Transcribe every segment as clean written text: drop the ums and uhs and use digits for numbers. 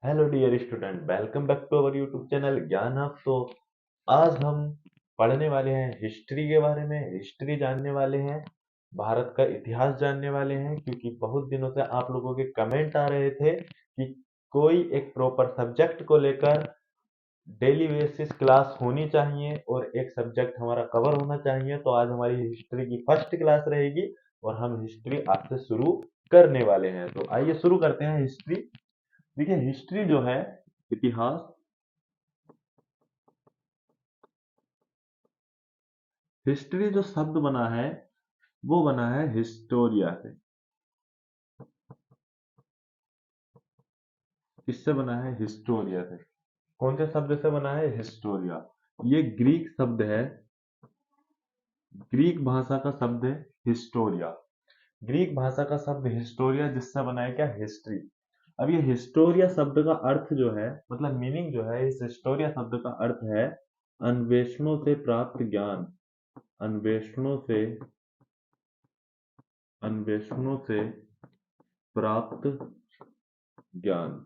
Hello dear student, welcome back to our YouTube channel Gyan hub. तो आज हम पढ़ने वाले हैं हिस्ट्री के बारे में। हिस्ट्री जानने वाले हैं, भारत का इतिहास जानने वाले हैं, क्योंकि बहुत दिनों से आप लोगों के कमेंट आ रहे थे कि कोई एक प्रॉपर सब्जेक्ट को लेकर डेली बेसिस क्लास होनी चाहिए और एक सब्जेक्ट हमारा कवर होना चाहिए। तो आज हमारी हिस्ट्री की फर्स्ट क्लास रहेगी और हम हिस्ट्री आज से शुरू करने वाले हैं। तो आइए शुरू करते हैं हिस्ट्री। देखिए, हिस्ट्री जो है इतिहास, हिस्ट्री जो शब्द बना है वो बना है हिस्टोरिया से। किससे बना है? हिस्टोरिया से। कौन से शब्द से बना है? हिस्टोरिया। ये ग्रीक शब्द है, ग्रीक भाषा का शब्द है हिस्टोरिया। ग्रीक भाषा का शब्द हिस्टोरिया जिससे बना है क्या? हिस्ट्री। अब ये हिस्टोरिया शब्द का अर्थ जो है, मतलब मीनिंग जो है, इस हिस्टोरिया शब्द का अर्थ है अन्वेषणों से प्राप्त ज्ञान। अन्वेषणों से, अन्वेषणों से प्राप्त ज्ञान,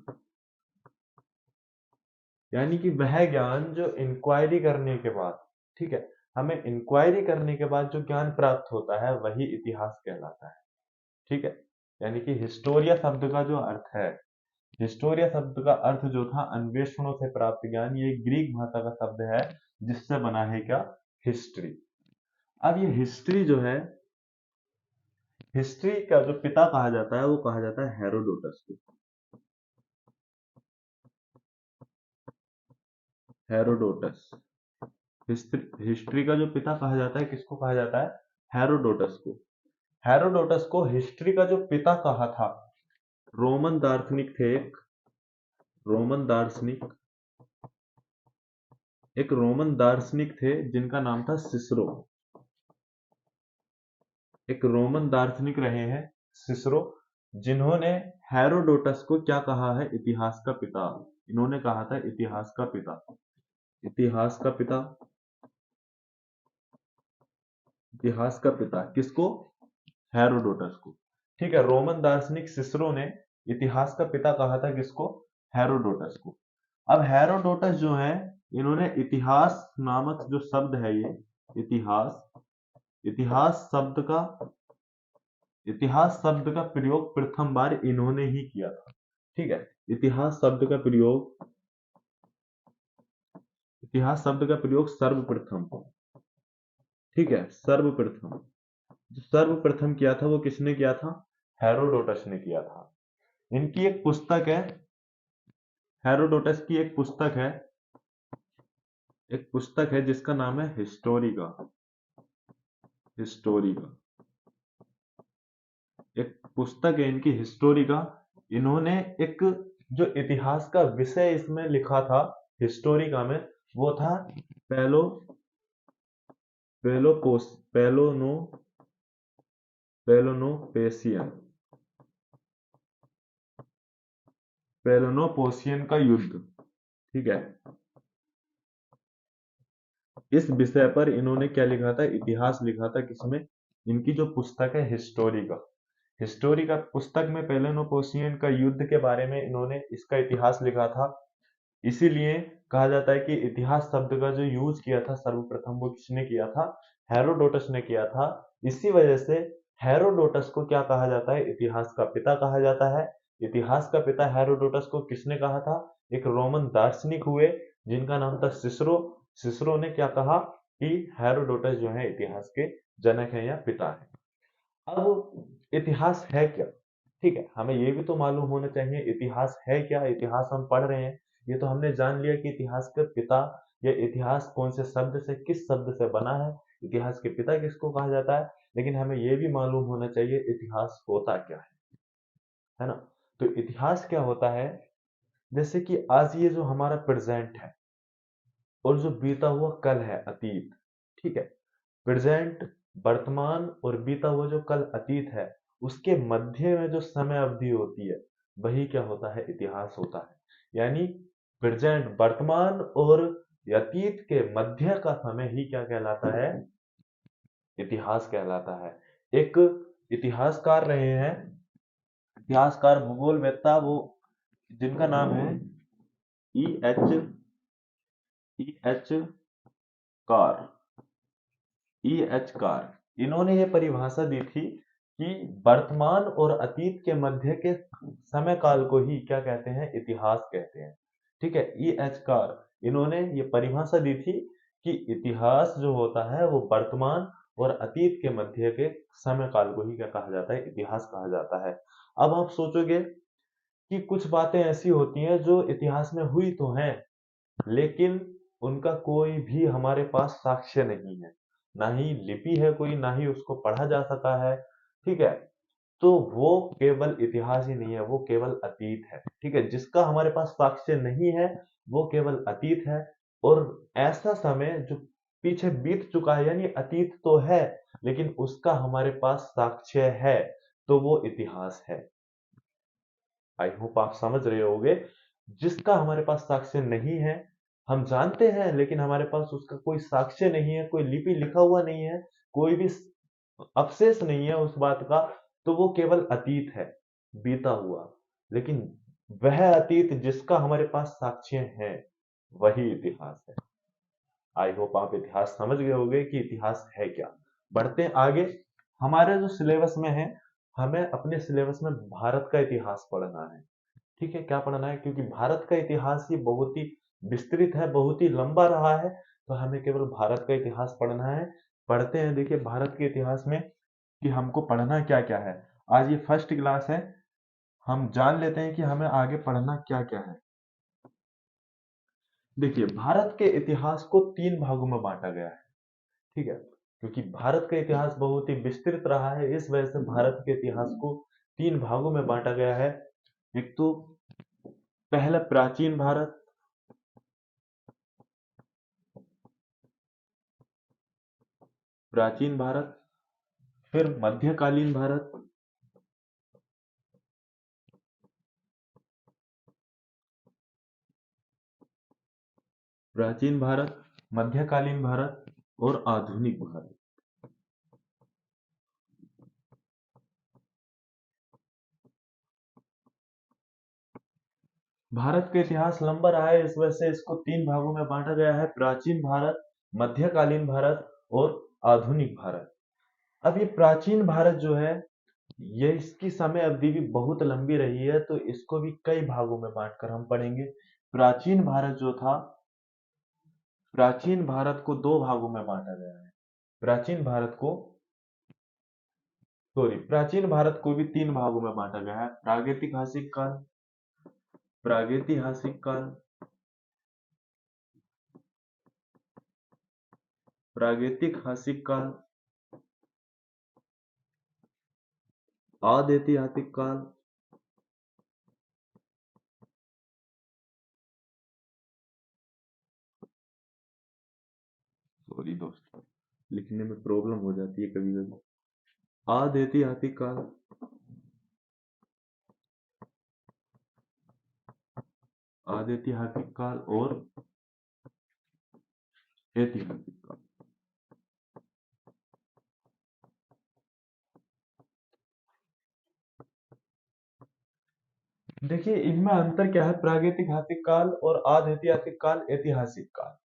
यानी कि वह ज्ञान जो इंक्वायरी करने के बाद, ठीक है, हमें इंक्वायरी करने के बाद जो ज्ञान प्राप्त होता है वही इतिहास कहलाता है। ठीक है, यानी कि हिस्टोरिया शब्द का जो अर्थ है, हिस्टोरिया शब्द का अर्थ जो था अन्वेषणों से प्राप्त ज्ञान, ये ग्रीक भाषा का शब्द है जिससे बना है क्या? हिस्ट्री। अब ये हिस्ट्री जो है, हिस्ट्री का जो पिता कहा जाता है वो कहा जाता है हेरोडोटस को। हेरोडोटस। हिस्ट्री, हिस्ट्री का जो पिता कहा जाता है, किसको कहा जाता है? हेरोडोटस को। हेरोडोटस को हिस्ट्री का जो पिता कहा था, रोमन दार्शनिक थे एक, रोमन दार्शनिक, एक रोमन दार्शनिक थे जिनका नाम था सिसरो। एक रोमन दार्शनिक रहे हैं सिसरो, जिन्होंने हेरोडोटस को क्या कहा है? इतिहास का पिता। इन्होंने कहा था इतिहास का पिता। इतिहास का पिता, इतिहास का पिता किसको? हेरोडोटस को। ठीक है, रोमन दार्शनिक सिसरो ने इतिहास का पिता कहा था किसको? हेरोडोटस को। अब हेरोडोटस जो है, इन्होंने इतिहास नामक जो शब्द है ये इतिहास, इतिहास शब्द का, इतिहास शब्द का प्रयोग प्रथम बार इन्होंने ही किया था। ठीक है, इतिहास शब्द का प्रयोग, इतिहास शब्द का प्रयोग सर्वप्रथम, ठीक है, सर्वप्रथम, जो सर्वप्रथम किया था वो किसने किया था? हेरोडोटस ने किया था। इनकी एक पुस्तक है, हेरोडोटस की एक पुस्तक है, एक पुस्तक है जिसका नाम है हिस्टोरिका। हिस्टोरिका एक पुस्तक है इनकी, हिस्टोरिका। इन्होंने एक जो इतिहास का विषय इसमें लिखा था हिस्टोरिका में, वो था पेलो, पेलोपोस, पेलोनो, पेलोनोपेसियन, पेलोनोपोसियन का युद्ध। ठीक है, इस विषय पर इन्होंने क्या लिखा था? इतिहास लिखा था। किसमें? इनकी जो पुस्तक है हिस्टोरिका, हिस्टोरिका पुस्तक में पेलोनोपोसियन का युद्ध के बारे में इन्होंने इसका इतिहास लिखा था। इसीलिए कहा जाता है कि इतिहास शब्द का जो यूज किया था सर्वप्रथम, वो किसने किया था? हेरोडोटस ने किया था। इसी वजह से हेरोडोटस को क्या कहा जाता है? इतिहास का पिता कहा जाता है। इतिहास का पिता हेरोडोटस को किसने कहा था? एक रोमन दार्शनिक हुए जिनका नाम था सिसरो। सिसरो ने क्या कहा कि हेरोडोटस जो है इतिहास के जनक है या पिता है। अब इतिहास है क्या? ठीक है, हमें ये भी तो मालूम होना चाहिए इतिहास है क्या। इतिहास हम पढ़ रहे हैं, ये तो हमने जान लिया कि इतिहास के पिता, या इतिहास कौन से शब्द से, किस शब्द से बना है, इतिहास के पिता किसको कहा जाता है। लेकिन हमें ये भी मालूम होना चाहिए इतिहास होता क्या है ना? तो इतिहास क्या होता है? जैसे कि आज ये जो हमारा प्रेजेंट है और जो बीता हुआ कल है, अतीत। ठीक है, प्रेजेंट, वर्तमान और बीता हुआ जो कल अतीत है, उसके मध्य में जो समय अवधि होती है, वही क्या होता है? इतिहास होता है। यानी प्रेजेंट, वर्तमान और अतीत के मध्य का समय ही क्या कहलाता है? इतिहास कहलाता है। एक इतिहासकार रहे हैं, इतिहासकार भूगोलवेत्ता, वो जिनका नाम है E H car. E H car, इन्होंने ये परिभाषा दी थी कि वर्तमान और अतीत के मध्य के समय काल को ही क्या कहते हैं, इतिहास कहते हैं। ठीक है, ई एच कार, इन्होंने ये परिभाषा दी थी कि इतिहास जो होता है वो वर्तमान और अतीत के मध्य के समय काल को ही क्या कहा जाता है, इतिहास कहा जाता है। अब आप सोचोगे कि कुछ बातें ऐसी होती हैं जो इतिहास में हुई तो हैं, लेकिन उनका कोई भी हमारे पास साक्ष्य नहीं है, ना ही लिपि है कोई, ना ही उसको पढ़ा जा सका है। ठीक है, तो वो केवल इतिहास ही नहीं है, वो केवल अतीत है। ठीक है, जिसका हमारे पास साक्ष्य नहीं है वो केवल अतीत है। और ऐसा समय जो पीछे बीत चुका है, यानी अतीत तो है लेकिन उसका हमारे पास साक्ष्य है, तो वो इतिहास है। आई होप आप समझ रहे होगे। जिसका हमारे पास साक्ष्य नहीं है, हम जानते हैं लेकिन हमारे पास उसका कोई साक्ष्य नहीं है, कोई लिपि लिखा हुआ नहीं है, कोई भी अवशेष नहीं है उस बात का, तो वो केवल अतीत है, बीता हुआ। लेकिन वह अतीत जिसका हमारे पास साक्ष्य है, वही इतिहास है। आई होप आप इतिहास समझ गए होंगे कि इतिहास है क्या। बढ़ते हैं आगे। हमारे जो सिलेबस में है, हमें अपने सिलेबस में भारत का इतिहास पढ़ना है। ठीक है, क्या पढ़ना है, क्योंकि भारत का इतिहास ही बहुत ही विस्तृत है, बहुत ही लंबा रहा है, तो हमें केवल भारत का इतिहास पढ़ना है। पढ़ते हैं, देखिए भारत के इतिहास में कि हमको पढ़ना क्या क्या है। आज ये फर्स्ट क्लास है, हम जान लेते हैं कि हमें आगे पढ़ना क्या क्या है। देखिए, भारत के इतिहास को तीन भागों में बांटा गया है। ठीक है, क्योंकि भारत का इतिहास बहुत ही विस्तृत रहा है, इस वजह से भारत के इतिहास को तीन भागों में बांटा गया है। एक तो पहला प्राचीन भारत, प्राचीन भारत, फिर मध्यकालीन भारत, प्राचीन भारत, मध्यकालीन भारत और आधुनिक भारत। भारत का इतिहास लंबा रहा है, इस वजह से इसको तीन भागों में बांटा गया है, प्राचीन भारत, मध्यकालीन भारत और आधुनिक भारत। अब ये प्राचीन भारत जो है, ये इसकी समय अवधि भी बहुत लंबी रही है, तो इसको भी कई भागों में बांटकर हम पढ़ेंगे। प्राचीन भारत जो था, प्राचीन भारत को दो भागों में बांटा गया है। प्राचीन भारत को, सॉरी, प्राचीन भारत को भी तीन भागों में बांटा गया है। प्रागैतिहासिक काल, प्रागैतिहासिक काल, प्रागैतिहासिक काल, आधैतिहासिक काल, सॉरी दोस्त, लिखने में प्रॉब्लम हो जाती है कभी कभी। आधैतिहासिक काल, आधैतिहासिक काल और ऐतिहासिक काल। देखिए, इनमें अंतर क्या है, प्रागैतिहासिक काल और आधैतिहासिक काल, ऐतिहासिक काल।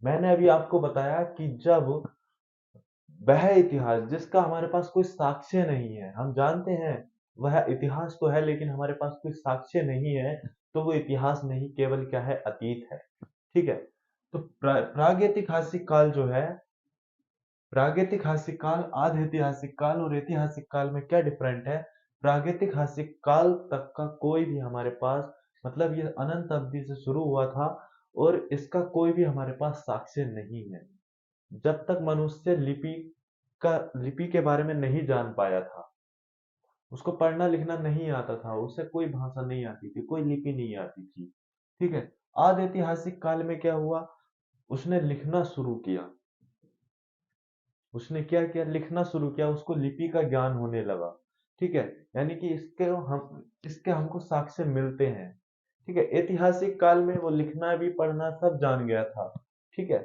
मैंने अभी आपको बताया कि जब वह इतिहास जिसका हमारे पास कोई साक्ष्य नहीं है, हम जानते हैं वह इतिहास तो है लेकिन हमारे पास कोई साक्ष्य नहीं है, तो वो इतिहास नहीं, केवल क्या है, अतीत है। ठीक है, तो प्रागैतिहासिक काल जो है, प्रागैतिहासिक काल, आधैतिहासिक काल और ऐतिहासिक काल में क्या डिफरेंट है। प्रागैतिहासिक काल तक का कोई भी हमारे पास, मतलब ये अनंत अवधि से शुरू हुआ था और इसका कोई भी हमारे पास साक्ष्य नहीं है। जब तक मनुष्य लिपि के बारे में नहीं जान पाया था, उसको पढ़ना लिखना नहीं आता था, उसे कोई भाषा नहीं आती थी, कोई लिपि नहीं आती थी। ठीक है, आद ऐतिहासिक काल में क्या हुआ, उसने लिखना शुरू किया, उसने क्या किया, लिखना शुरू किया, उसको लिपि का ज्ञान होने लगा। ठीक है, यानी कि इसके हमको साक्ष्य मिलते हैं। ठीक है, ऐतिहासिक काल में वो लिखना भी पढ़ना सब जान गया था। ठीक है,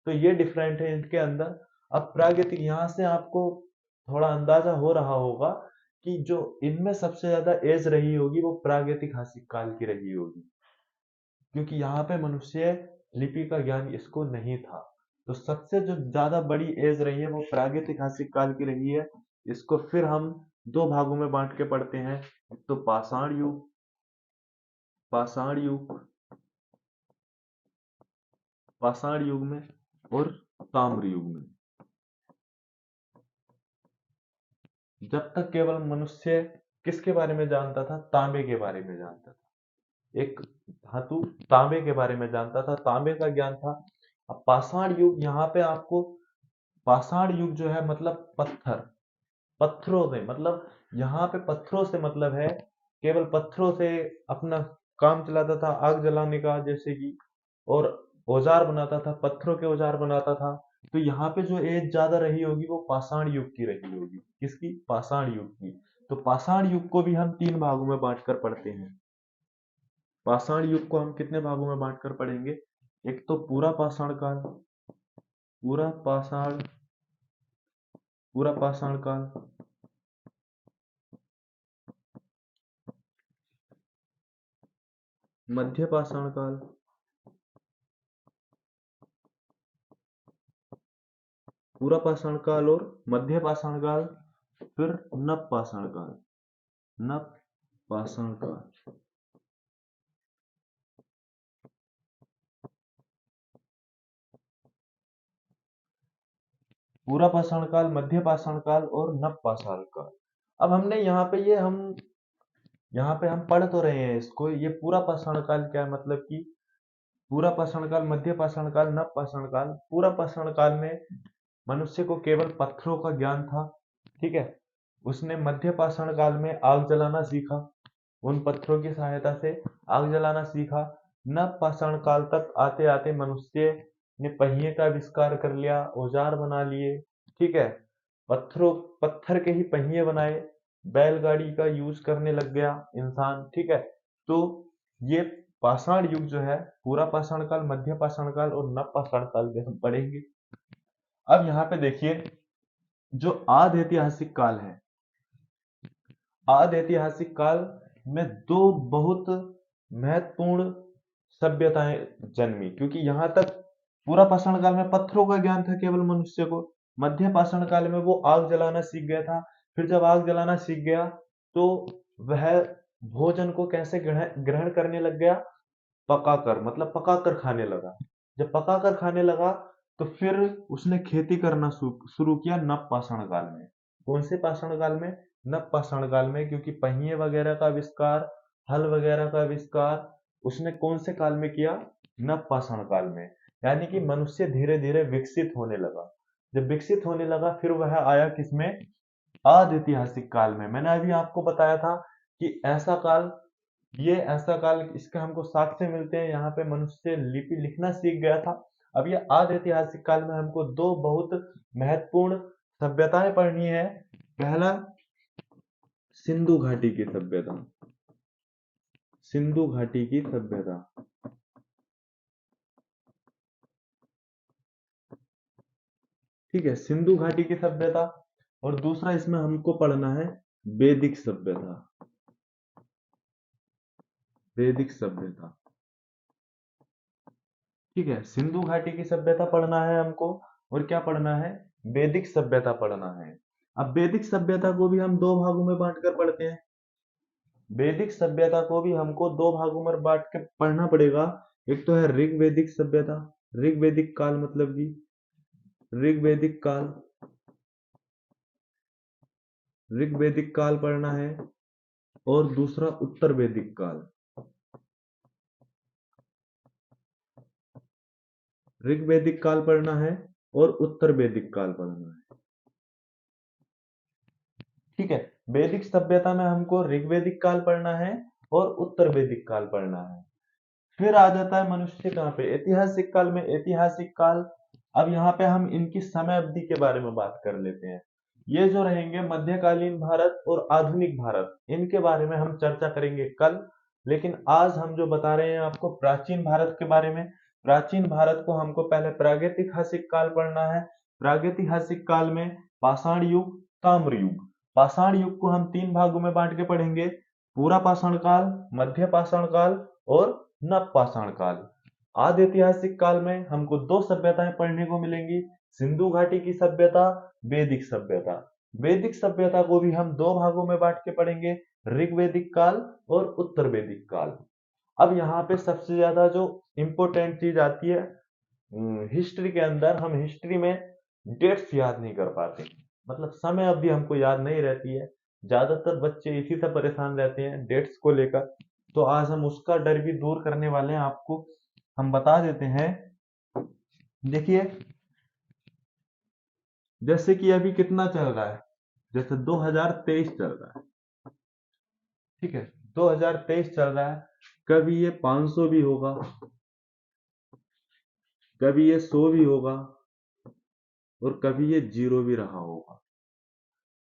तो ये डिफरेंट है इनके अंदर। अब प्रागैतिक, यहाँ से आपको थोड़ा अंदाजा हो रहा होगा कि जो इनमें सबसे ज्यादा एज रही होगी वो प्रागैतिहासिक काल की रही होगी, क्योंकि यहाँ पे मनुष्य लिपि का ज्ञान इसको नहीं था। तो सबसे जो ज्यादा बड़ी एज रही है वो प्रागैतिहासिक काल की रही है। इसको फिर हम दो भागों में बांट के पढ़ते हैं, एक तो पाषाण युग, पाषाण युग, पाषाण युग में, और ताम्र युग में। जब तक केवल मनुष्य किसके बारे में जानता था? तांबे के बारे में जानता था, एक धातु तांबे के बारे में जानता था, तांबे का ज्ञान था। अब पाषाण युग, यहाँ पे आपको पाषाण युग जो है मतलब पत्थर, पत्थरों से मतलब, यहाँ पे पत्थरों से मतलब है, केवल पत्थरों से अपना काम चलाता था, आग जलाने का जैसे कि, और औजार बनाता था, पत्थरों के औजार बनाता था। तो यहाँ पे जो एज ज्यादा रही होगी वो पाषाण युग की रही होगी। किसकी? पाषाण युग की। तो पाषाण युग को भी हम तीन भागों में बांटकर पढ़ते हैं। पाषाण युग को हम कितने भागों में बांटकर पढ़ेंगे? एक तो पूरा पाषाण काल, पूरा पाषाण, पूरा पाषाण काल, मध्य पाषाण काल, पूरा पाषाण काल और मध्य पाषाण काल, फिर नव पाषाण काल, नव पाषाण काल। पूरा पाषाण काल, मध्य पाषाण काल और नव पाषाण काल। अब हमने यहाँ पे हम पढ़ तो रहे हैं इसको, ये पूरा पाषाण काल क्या है, मतलब कि पूरा पाषाण काल, मध्य पाषाण काल, नव पाषाण काल। पूरा पाषाण काल में मनुष्य को केवल पत्थरों का ज्ञान था, ठीक है। उसने मध्य पाषाण काल में आग जलाना सीखा, उन पत्थरों की सहायता से आग जलाना सीखा। नव पाषाण काल तक आते आते मनुष्य ने पहिए का आविष्कार कर लिया, औजार बना लिए, ठीक है। पत्थरों पत्थर के ही पहिए बनाए, बैलगाड़ी का यूज करने लग गया इंसान, ठीक है। तो ये पाषाण युग जो है, पूरा पाषाण काल, मध्य पाषाण काल और नव पाषाण काल में हम पढ़ेंगे। अब यहाँ पे देखिए, जो आद ऐतिहासिक काल है, आद ऐतिहासिक काल में दो बहुत महत्वपूर्ण सभ्यताएं जन्मी, क्योंकि यहां तक पूरा पाषाण काल में पत्थरों का ज्ञान था केवल मनुष्य को, मध्य पाषाण काल में वो आग जलाना सीख गया था। फिर जब आग जलाना सीख गया तो वह भोजन को कैसे ग्रहण ग्रहण करने लग गया? पकाकर, मतलब पकाकर खाने लगा। जब पकाकर खाने लगा तो फिर उसने खेती करना शुरू किया नव पाषाण काल में। कौन से पाषाण काल में? नव पाषाण काल में, क्योंकि पहिए वगैरह का आविष्कार, हल वगैरह का आविष्कार उसने कौन से काल में किया? नव पाषाण काल में। यानी कि मनुष्य धीरे धीरे विकसित होने लगा। जब विकसित होने लगा फिर वह आया किसमें? आद ऐतिहासिक काल में। मैंने अभी आपको बताया था कि ऐसा काल, ये ऐसा काल, इसके हमको साक्ष्य मिलते हैं, यहाँ पे मनुष्य लिपि लिखना सीख गया था। अब ये आद ऐतिहासिक काल में हमको दो बहुत महत्वपूर्ण सभ्यताएं पढ़नी है। पहला, सिंधु घाटी की सभ्यता, सिंधु घाटी की सभ्यता, ठीक है, सिंधु घाटी की सभ्यता। और दूसरा इसमें हमको पढ़ना है वैदिक सभ्यता, वैदिक सभ्यता, ठीक है। सिंधु घाटी की सभ्यता पढ़ना है हमको, और क्या पढ़ना है? वैदिक सभ्यता पढ़ना है। अब वैदिक सभ्यता को भी हम दो भागों में बांटकर पढ़ते हैं। वैदिक सभ्यता को भी हमको दो भागों में बांट के पढ़ना पड़ेगा। एक तो है ऋग्वैदिक सभ्यता, ऋग्वैदिक काल मतलब कि ऋग्वैदिक काल, ऋग्वैदिक काल पढ़ना है। और दूसरा उत्तर वैदिक काल, ऋग्वैदिक काल पढ़ना है और उत्तर वैदिक काल पढ़ना है, ठीक है। वैदिक सभ्यता में हमको ऋग्वैदिक काल पढ़ना है और उत्तर वैदिक काल पढ़ना है। फिर आ जाता है मनुष्य कहाँ पे? ऐतिहासिक काल में। ऐतिहासिक काल, अब यहाँ पे हम इनकी समय अवधि के बारे में बात कर लेते हैं। ये जो रहेंगे मध्यकालीन भारत और आधुनिक भारत, इनके बारे में हम चर्चा करेंगे कल। लेकिन आज हम जो बता रहे हैं आपको प्राचीन भारत के बारे में। प्राचीन भारत को हमको पहले प्रागैतिहासिक काल पढ़ना है। प्रागैतिहासिक काल में पाषाण युग, ताम्र युग, पाषाण युग को हम 3 भागों में बांट के पढ़ेंगे, पूरा पाषाण काल, मध्य पाषाण काल और नव पाषाण काल। आदि ऐतिहासिक काल में हमको 2 सभ्यताएं पढ़ने को मिलेंगी, सिंधु घाटी की सभ्यता, वैदिक सभ्यता। वैदिक सभ्यता को भी हम 2 भागों में बांट के पढ़ेंगे, ऋग्वैदिक काल और उत्तर वैदिक काल। अब यहाँ पे सबसे ज्यादा जो इंपॉर्टेंट चीज आती है, हिस्ट्री के अंदर हम हिस्ट्री में डेट्स याद नहीं कर पाते, मतलब समय अवधि हमको याद नहीं रहती है। ज्यादातर बच्चे इसी से परेशान रहते हैं डेट्स को लेकर। तो आज हम उसका डर भी दूर करने वाले हैं, आपको हम बता देते हैं। देखिए, जैसे कि अभी कितना चल रहा है, जैसे 2023 चल रहा है, ठीक है, 2023 चल रहा है। कभी ये 500 भी होगा, कभी ये 100 भी होगा और कभी ये 0 भी रहा होगा।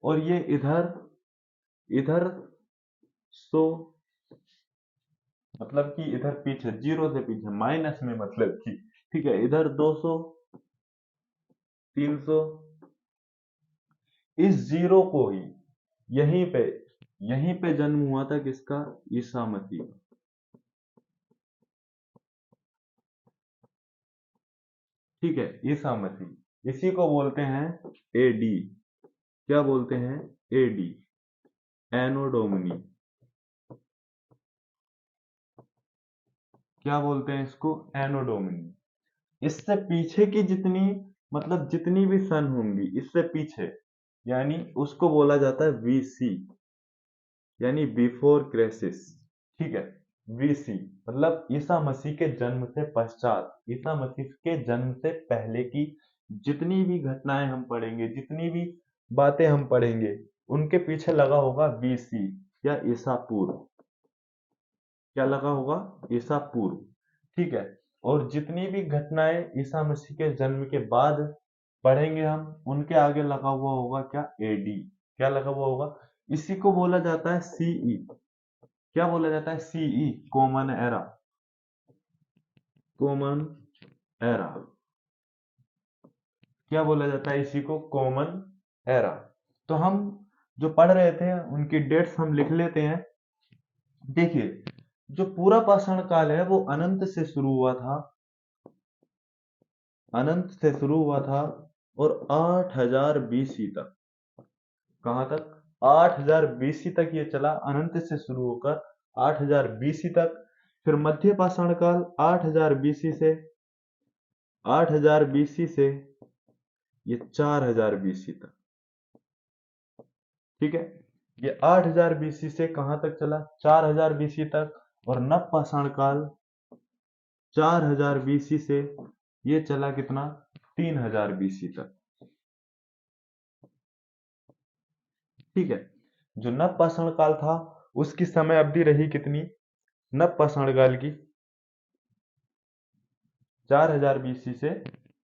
और ये इधर इधर 100, मतलब कि इधर पीछे 0 से पीछे माइनस में, मतलब कि ठीक है, इधर 200, 300। इस 0 को ही यहीं पे यहीं पे जन्म हुआ था किसका? ईसा मसीह का। ठीक है, ईसा मसीह, इसी को बोलते हैं एडी। क्या बोलते हैं? एडी, एनो डोमिनी। क्या बोलते हैं इसको? एनो डोमिनी। इससे पीछे की जितनी, मतलब जितनी भी सन होंगी इससे पीछे, यानी उसको बोला जाता है वीसी, यानी बिफोर क्राइसिस। ठीक है, वीसी मतलब ईसा मसीह के जन्म से पश्चात, ईसा मसीह के जन्म से पहले की जितनी भी घटनाएं हम पढ़ेंगे, जितनी भी बातें हम पढ़ेंगे, उनके पीछे लगा होगा बीसी या ईसा पूर्व। क्या लगा होगा? ईसा पूर्व। ठीक है, और जितनी भी घटनाएं ईसा मसीह के जन्म के बाद पढ़ेंगे हम, उनके आगे लगा हुआ होगा क्या? एडी। क्या लगा हुआ होगा? इसी को बोला जाता है सीई। क्या बोला जाता है? CE, common era. Common era. क्या बोला जाता है इसी को? Common era. तो हम जो पढ़ रहे थे उनकी डेट्स हम लिख लेते हैं। देखिए, जो पूरा पाषाण काल है वो अनंत से शुरू हुआ था, अनंत से शुरू हुआ था और 8000 बीसी तक। कहां तक? 8000 बीसी तक ये चला, अनंत से शुरू होकर 8000 बीसी तक। फिर मध्य पाषाण काल 8000 बीसी से, 8000 बीसी से ये 4000 बीसी तक। ठीक है, ये 8000 बीसी से कहां तक चला? 4000 बीसी तक। और नव पाषाण काल 4000 बीसी से ये चला कितना? 3000 बीसी तक। ठीक है, जो नव पाषाण काल था उसकी समय अवधि रही कितनी? नव पाषाण काल की 4000 बीसी से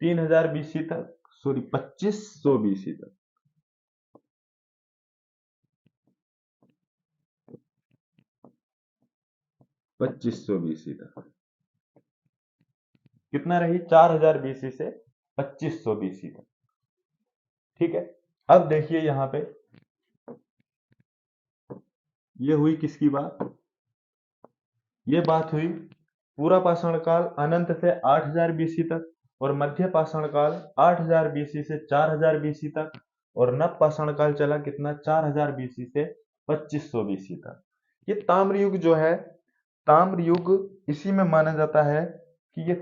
3000 बीसी तक, सॉरी 2500 बीसी तक। 2500 बीसी तक कितना रही? 4000 बीसी से 2500 बीसी तक। ठीक है, अब देखिए यहां पे, ये हुई किसकी बात? ये बात हुई पूरा पाषाण काल अनंत से 8000 बीसी तक, और मध्य पाषाण काल 8000 बीसी से 4000 बीसी तक, और नव पाषाण काल चला कितना? 4000 बीसी से 2500 बीसी तक। ये ताम्र युग जो है, ताम्र युग इसी में माना जाता है कि ये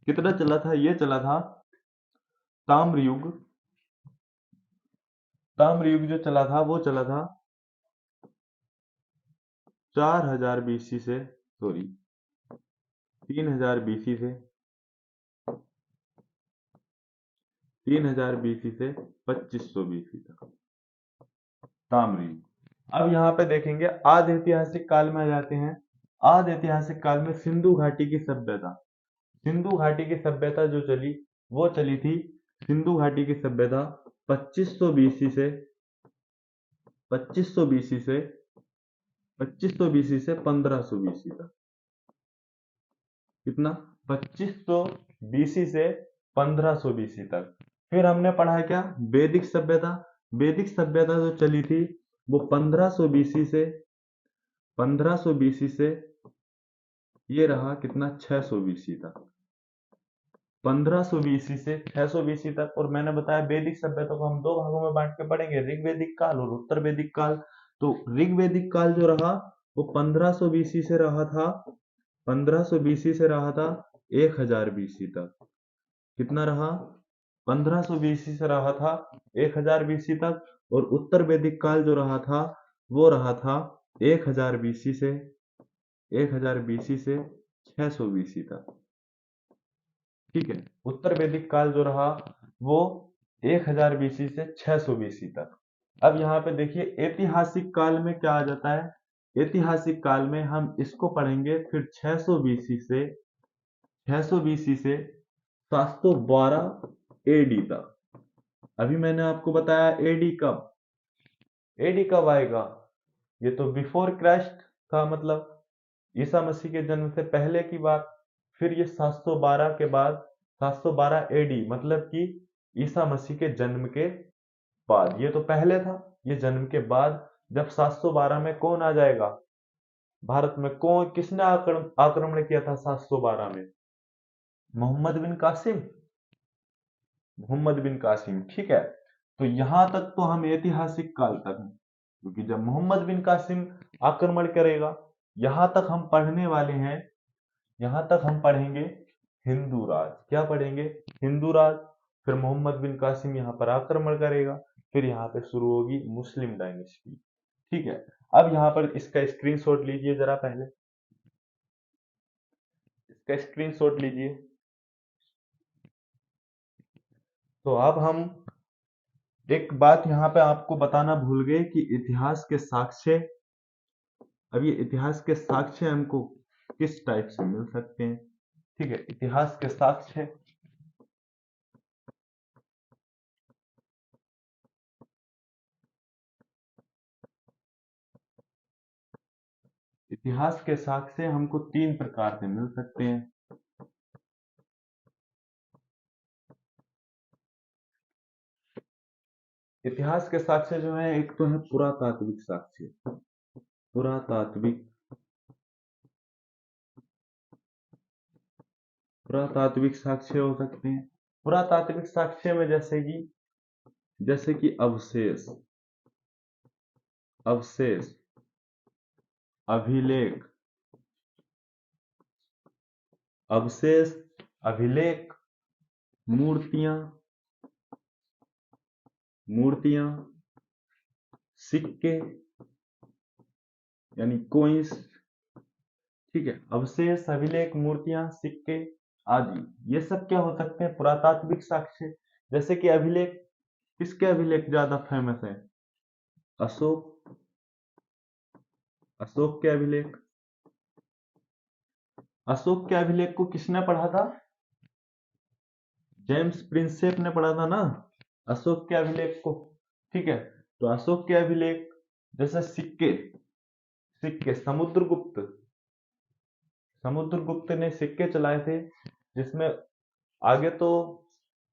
कितना चला था? ये चला था ताम्र युग, ताम्र युग जो चला था वो चला था 4000 बीसी से, सॉरी 3000 बीसी से, 3000 बीसी से 2500 बीसी तक ताम्र युग। अब यहाँ पे देखेंगे आदि ऐतिहासिक काल में आ जाते हैं। आदि ऐतिहासिक काल में सिंधु घाटी की सभ्यता, सिंधु घाटी की सभ्यता जो चली वो चली थी, सिंधु घाटी की सभ्यता 2500 बीसी से 2500 बीसी से 2500 बीसी से 1500 बीसी तक। कितना? 2500 बीसी से 1500 बीसी तक। फिर हमने पढ़ा क्या? वैदिक सभ्यता। वैदिक सभ्यता जो चली थी वो 1500 बीसी से ये रहा कितना 600 बीसी तक। 1500 बीसी से 600 बीसी तक। और मैंने बताया वैदिक सभ्यता को हम दो भागों में बांट के पढ़ेंगे, ऋग्वैदिक काल और उत्तर वैदिक काल। तो ऋग्वैदिक काल जो रहा वो 1500 बीसी से रहा था, 1500 बीसी से रहा था 1000 बीसी तक। कितना रहा? 1500 बीसी से रहा था 1000 बीसी तक। और उत्तर वैदिक काल जो रहा था वो रहा था 1000 बीसी से 600 बीसी तक। ठीक है, उत्तर वैदिक काल जो रहा वो 1000 बीसी से 600 बीसी तक। अब यहाँ पे देखिए ऐतिहासिक काल में क्या आ जाता है। ऐतिहासिक काल में हम इसको पढ़ेंगे फिर 600 बीसी से 712 एडी तक। अभी मैंने आपको बताया एडी कब आएगा, ये तो बिफोर क्राइस्ट था, मतलब ईसा मसीह के जन्म से पहले की बात। फिर ये 712 के बाद 712 एडी मतलब कि ईसा मसीह के जन्म के बाद। ये तो पहले था, ये जन्म के बाद। जब 712 में कौन आ जाएगा भारत में? कौन, किसने आक्रमण किया था 712 में? मोहम्मद बिन कासिम। मोहम्मद बिन कासिम, ठीक है। तो यहां तक तो हम ऐतिहासिक काल तक हैं, क्योंकि जब मोहम्मद बिन कासिम आक्रमण करेगा, यहां तक हम पढ़ने वाले हैं। यहां तक हम पढ़ेंगे हिंदू राज। क्या पढ़ेंगे? हिंदू राज। फिर मोहम्मद बिन कासिम यहाँ पर आक्रमण करेगा, फिर यहाँ पे शुरू होगी मुस्लिम डायनेस्टी। ठीक है, अब यहाँ पर इसका स्क्रीनशॉट लीजिए जरा, पहले इसका स्क्रीनशॉट लीजिए। तो अब हम एक बात यहाँ पे आपको बताना भूल गए कि इतिहास के साक्ष्य, अब ये इतिहास के साक्ष्य हमको किस टाइप से मिल सकते हैं। ठीक है, इतिहास के साक्ष्य, इतिहास के साक्ष्य हमको तीन प्रकार से मिल सकते हैं। इतिहास के साक्ष्य जो है, एक तो है पुरातात्विक साक्ष्य। पुरातात्विक पुरातात्विक साक्ष्य हो सकते हैं। पुरातात्विक साक्ष्य में जैसे कि अवशेष, अवशेष, अभिलेख, अवशेष, अभिलेख, मूर्तियां, मूर्तियां, सिक्के यानी कोइंस। ठीक है, अवशेष, अभिलेख, मूर्तियां, सिक्के आदि, ये सब क्या हो सकते हैं? पुरातात्विक साक्ष्य। जैसे कि अभिलेख, किसके अभिलेख ज्यादा फेमस है? अशोक, अशोक के अभिलेख। अशोक के अभिलेख को किसने पढ़ा था? जेम्स प्रिंसेप ने पढ़ा था ना अशोक के अभिलेख को। ठीक है, तो अशोक के अभिलेख, जैसे सिक्के, सिक्के समुद्रगुप्त, समुद्रगुप्त ने सिक्के चलाए थे, जिसमें आगे तो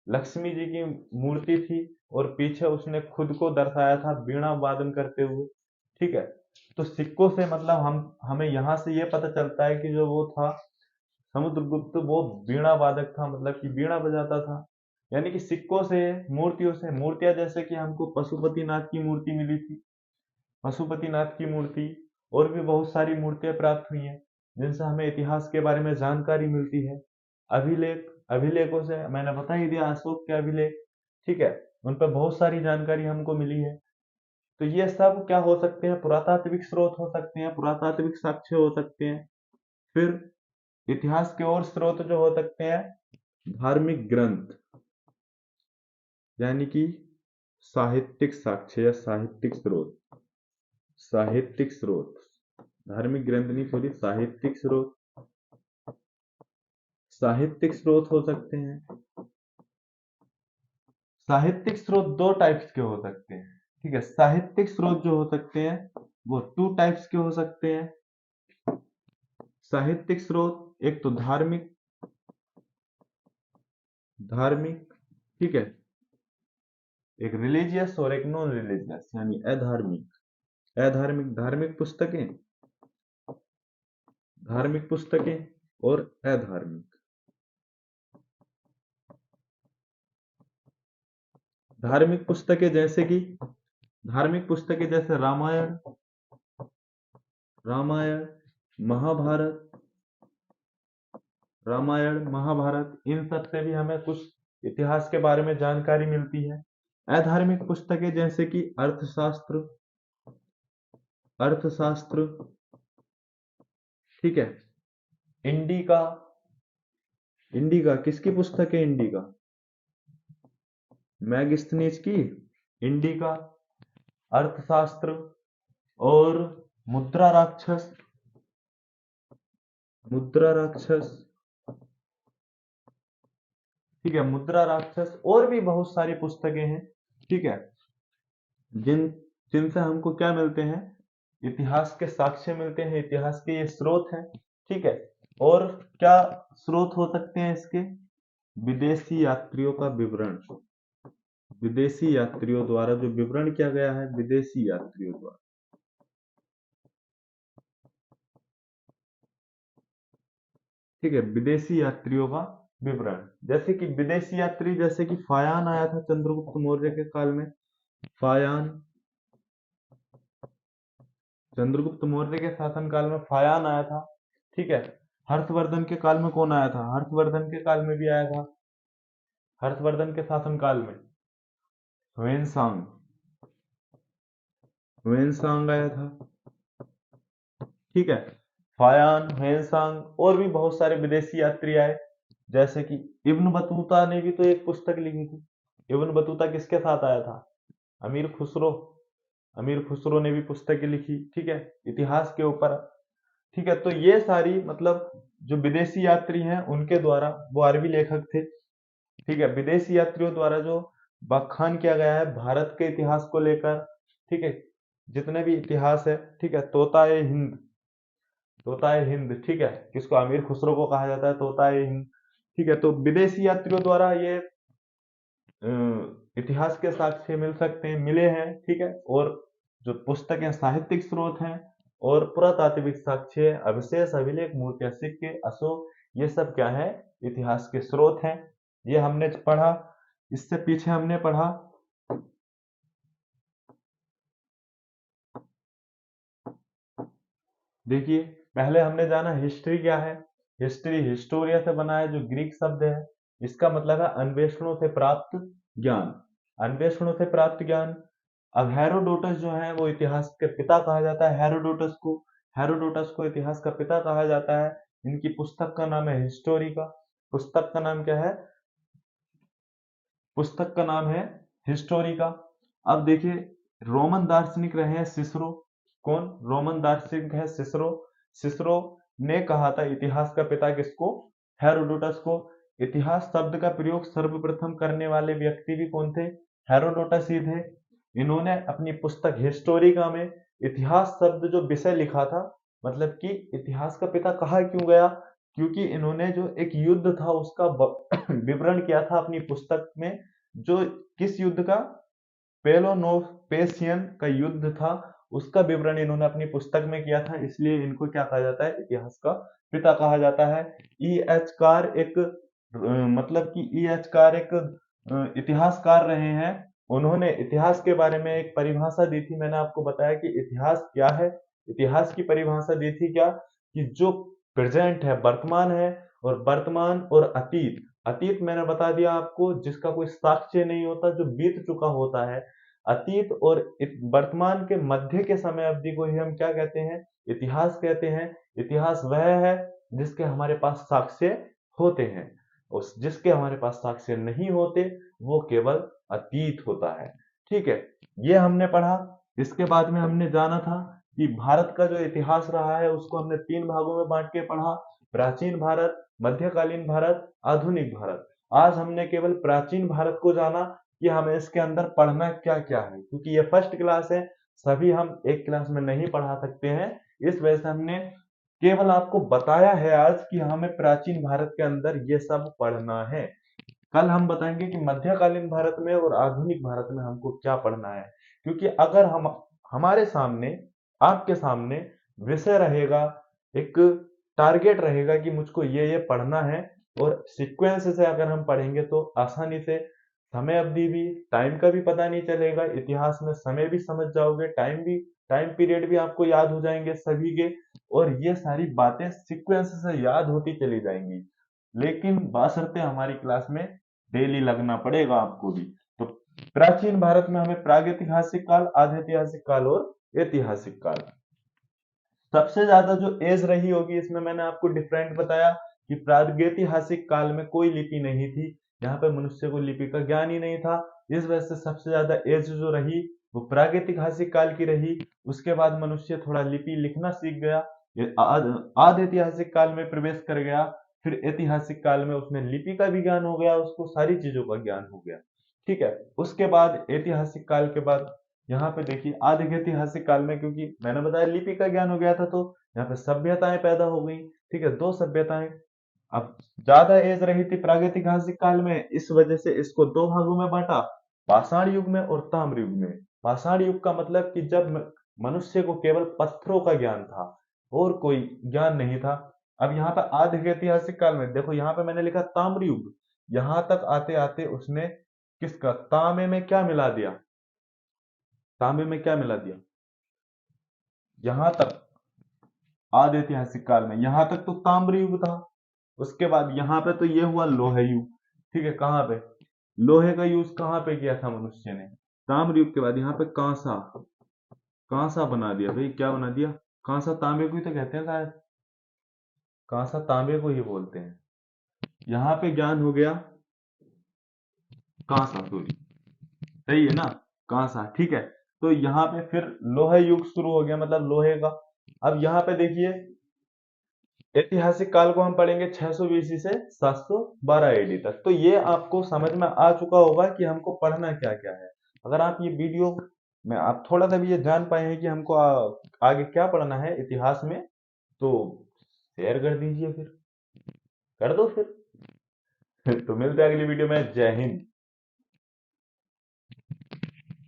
लक्ष्मी जी की मूर्ति थी और पीछे उसने खुद को दर्शाया था वीणा वादन करते हुए। ठीक है, तो सिक्कों से मतलब हमें यहाँ से ये पता चलता है कि जो वो था समुद्रगुप्त, वो वीणा वादक था, मतलब कि वीणा बजाता था। यानी कि सिक्कों से, मूर्तियों से, मूर्तियां जैसे कि हमको पशुपतिनाथ की मूर्ति मिली थी, पशुपतिनाथ की मूर्ति, और भी बहुत सारी मूर्तियां प्राप्त हुई हैं जिनसे हमें इतिहास के बारे में जानकारी मिलती है। अभिलेख, अभिलेखों से मैंने बता ही दिया अशोक के अभिलेख। ठीक है, उन पर बहुत सारी जानकारी हमको मिली है। तो ये सब क्या हो सकते हैं? पुरातात्विक स्रोत हो सकते हैं, पुरातात्विक साक्ष्य हो सकते हैं। फिर इतिहास के और स्रोत जो हो सकते हैं, धार्मिक ग्रंथ, यानी कि साहित्यिक साक्ष्य या साहित्यिक स्रोत। साहित्यिक स्रोत, धार्मिक ग्रंथ नहीं, सॉरी, साहित्यिक स्रोत। साहित्यिक स्रोत हो सकते हैं। साहित्यिक स्रोत दो टाइप्स के हो सकते हैं। ठीक है, साहित्यिक स्रोत जो हो सकते हैं वो टू टाइप्स के हो सकते हैं। साहित्यिक स्रोत, एक तो धार्मिक, धार्मिक, ठीक है, एक रिलीजियस और एक नॉन रिलीजियस, यानी अधार्मिक। अधार्मिक, धार्मिक पुस्तकें और अधार्मिक। धार्मिक पुस्तकें जैसे कि धार्मिक पुस्तकें जैसे रामायण, रामायण महाभारत, रामायण महाभारत, इन सब से भी हमें कुछ इतिहास के बारे में जानकारी मिलती है। अधार्मिक पुस्तकें जैसे कि अर्थशास्त्र, अर्थशास्त्र, ठीक है। इंडिका, इंडिका किसकी पुस्तक है? इंडिका मैगस्थनीज की इंडिका। अर्थशास्त्र और मुद्रा राक्षस, मुद्रा राक्षस, ठीक है, मुद्रा राक्षस, और भी बहुत सारी पुस्तकें हैं, ठीक है, जिनसे हमको क्या मिलते हैं? इतिहास के साक्ष्य मिलते हैं, इतिहास के ये स्रोत हैं, ठीक है। और क्या स्रोत हो सकते हैं इसके? विदेशी यात्रियों का विवरण, विदेशी यात्रियों द्वारा जो विवरण किया गया है, विदेशी यात्रियों द्वारा, ठीक है, विदेशी यात्रियों का विवरण। जैसे कि विदेशी यात्री, जैसे कि फायान आया था चंद्रगुप्त मौर्य के काल में, फायान, चंद्रगुप्त मौर्य के शासनकाल में फायान आया था, ठीक है। हर्षवर्धन के काल में कौन आया था? हर्षवर्धन के काल में भी आया था, हर्षवर्धन के शासनकाल में ह्वेनसांग, ह्वेनसांग आया था, ठीक है। फायान, ह्वेनसांग और भी बहुत सारे विदेशी यात्री आए, जैसे कि इब्न बतूता ने भी तो एक पुस्तक लिखी थी। इब्न बतूता किसके साथ आया था? अमीर खुसरो, अमीर खुसरो ने भी पुस्तकें लिखी, ठीक है, इतिहास के ऊपर, ठीक है। तो ये सारी मतलब जो विदेशी यात्री हैं उनके द्वारा, वो अरबी लेखक थे, ठीक है, विदेशी यात्रियों द्वारा जो बखान किया गया है भारत के इतिहास को लेकर, ठीक है, जितने भी इतिहास है, ठीक है, तोताए हिंद, तोताए हिंद, ठीक है, किसको? अमीर खुसरो को कहा जाता है तोताए हिंद, ठीक है। तो विदेशी यात्रियों द्वारा ये इतिहास के साक्ष्य मिल सकते हैं, मिले हैं, ठीक है। और जो पुस्तकें साहित्यिक स्रोत हैं, और पुरातात्विक साक्ष्य, अवशेष, अभिलेख, मूर्तियां, सिक्के, अशोक, ये सब क्या है? इतिहास के स्रोत हैं। ये हमने पढ़ा। इससे पीछे हमने पढ़ा देखिए, पहले हमने जाना हिस्ट्री क्या है। हिस्ट्री हिस्टोरिया से बना है, जो ग्रीक शब्द है, इसका मतलब है अन्वेषणों से प्राप्त ज्ञान, अन्वेषणों से प्राप्त ज्ञान। अब हेरोडोटस जो है वो इतिहास के पिता कहा जाता है, हेरोडोटस को, हेरोडोटस को इतिहास का पिता कहा जाता है। इनकी पुस्तक का नाम है हिस्टोरिका। पुस्तक का नाम क्या है? पुस्तक का नाम है हिस्टोरिका। अब देखिए, रोमन दार्शनिक रहे हैं सिसरो। कौन रोमन दार्शनिक है? सिसरो। सिसरो ने कहा था इतिहास का पिता किसको? हेरोडोटस को। इतिहास शब्द का प्रयोग सर्वप्रथम करने वाले व्यक्ति भी कौन थे? हेरोडोटस ही थे। इन्होंने अपनी पुस्तक हिस्टोरिका में इतिहास शब्द जो विषय लिखा था, मतलब कि इतिहास का पिता कहा क्यों गया? क्योंकि इन्होंने जो एक युद्ध था उसका विवरण किया था अपनी पुस्तक में, जो किस युद्ध का? पेलोनोपेसियन का युद्ध था, उसका विवरण इन्होंने अपनी पुस्तक में किया था, इसलिए इनको क्या कहा जाता है? इतिहास का पिता कहा जाता है। ई एच कार एक मतलब कि ई एच कार एक इतिहासकार रहे हैं। उन्होंने इतिहास के बारे में एक परिभाषा दी थी। मैंने आपको बताया कि इतिहास क्या है। इतिहास की परिभाषा दी थी क्या? कि जो प्रेजेंट है, वर्तमान है, और वर्तमान और अतीत, अतीत मैंने बता दिया आपको जिसका कोई साक्ष्य नहीं होता, जो बीत चुका होता है। अतीत और वर्तमान के मध्य के समय अवधि को ही हम क्या कहते हैं? इतिहास कहते हैं। इतिहास वह है जिसके हमारे पास साक्ष्य होते हैं, उस जिसके हमारे पास साक्ष्य नहीं होते वो केवल अतीत होता है, ठीक है। ये हमने पढ़ा। इसके बाद में हमने जाना था कि भारत का जो इतिहास रहा है उसको हमने 3 भागों में बांट के पढ़ा: प्राचीन भारत, मध्यकालीन भारत, आधुनिक भारत। आज हमने केवल प्राचीन भारत को जाना कि हमें इसके अंदर पढ़ना क्या क्या है, क्योंकि ये फर्स्ट क्लास है, सभी हम एक क्लास में नहीं पढ़ा सकते हैं। इस वजह से हमने केवल आपको बताया है आज कि हमें प्राचीन भारत के अंदर ये सब पढ़ना है। कल हम बताएंगे कि मध्यकालीन भारत में और आधुनिक भारत में हमको क्या पढ़ना है। क्योंकि अगर हम हमारे सामने, आपके सामने विषय रहेगा, एक टारगेट रहेगा कि मुझको ये पढ़ना है, और सीक्वेंस से अगर हम पढ़ेंगे तो आसानी से समय अवधि भी, टाइम का भी पता नहीं चलेगा, इतिहास में समय भी समझ जाओगे, टाइम पीरियड भी आपको याद हो जाएंगे सभी के, और ये सारी बातें सीक्वेंस से याद होती चली जाएंगी। लेकिन बशर्ते हमारी क्लास में डेली लगना पड़ेगा आपको भी। तो प्राचीन भारत में हमें प्रागैतिहासिक काल, आधैतिहासिक काल और ऐतिहासिक काल, सबसे ज्यादा जो एज रही होगी इसमें मैंने आपको डिफरेंट बताया कि प्रागैतिहासिक काल में कोई लिपि नहीं थी, यहाँ पे मनुष्य को लिपि का ज्ञान ही नहीं था। इस वजह से सबसे ज्यादा एज जो रही वो प्रागैतिहासिक काल की रही। उसके बाद मनुष्य थोड़ा लिपि लिखना सीख गया, ये आद ऐतिहासिक काल में प्रवेश कर गया। फिर ऐतिहासिक काल में उसने लिपि का भी ज्ञान हो गया, उसको सारी चीजों का ज्ञान हो गया। ठीक है। उसके बाद ऐतिहासिक काल के बाद यहाँ पे देखिए आधे ऐतिहासिक काल में, क्योंकि मैंने बताया लिपि का ज्ञान हो गया था, तो यहाँ पे सभ्यताएं पैदा हो गई। ठीक है, दो सभ्यताएं। अब ज्यादा एज रही थी प्रागैतिहासिक काल में, इस वजह से इसको दो भागों में बांटा, पाषाण युग में और ताम्र युग में। पाषाण युग का मतलब कि जब मनुष्य को केवल पत्थरों का ज्ञान था और कोई ज्ञान नहीं था। अब यहाँ पे आधे ऐतिहासिक काल में देखो, यहाँ पे मैंने लिखा ताम्र युग, यहां तक आते आते उसने किसका, तांबे में क्या मिला दिया, तांबे में क्या मिला दिया, यहां तक आधे ऐतिहासिक काल में, यहां तक तो ताम्र युग था। उसके बाद यहाँ पे तो ये हुआ लोह युग। ठीक है, कहाँ पे लोहे का यूज कहाँ पे किया था मनुष्य ने, ताम्र युग के बाद यहाँ पे कांसा, कांसा बना दिया भाई, क्या बना दिया, कांसा, तांबे को ही तो कहते हैं शायद, कांसा तांबे को ही बोलते हैं। यहाँ पे ज्ञान हो गया कांसा, सॉरी, सही है ना, कांसा। ठीक है, तो यहाँ पे फिर लोहा युग शुरू हो गया, मतलब लोहे का। अब यहाँ पे देखिए ऐतिहासिक काल को हम पढ़ेंगे 600 बीसी से 712 एडी तक। तो ये आपको समझ में आ चुका होगा कि हमको पढ़ना क्या क्या है। अगर आप ये वीडियो में आप थोड़ा सा भी ये जान पाए हैं कि हमको आगे क्या पढ़ना है इतिहास में, तो शेयर कर दीजिए, फिर कर दो फिर। तो मिलते हैं अगली वीडियो में। जय हिंद।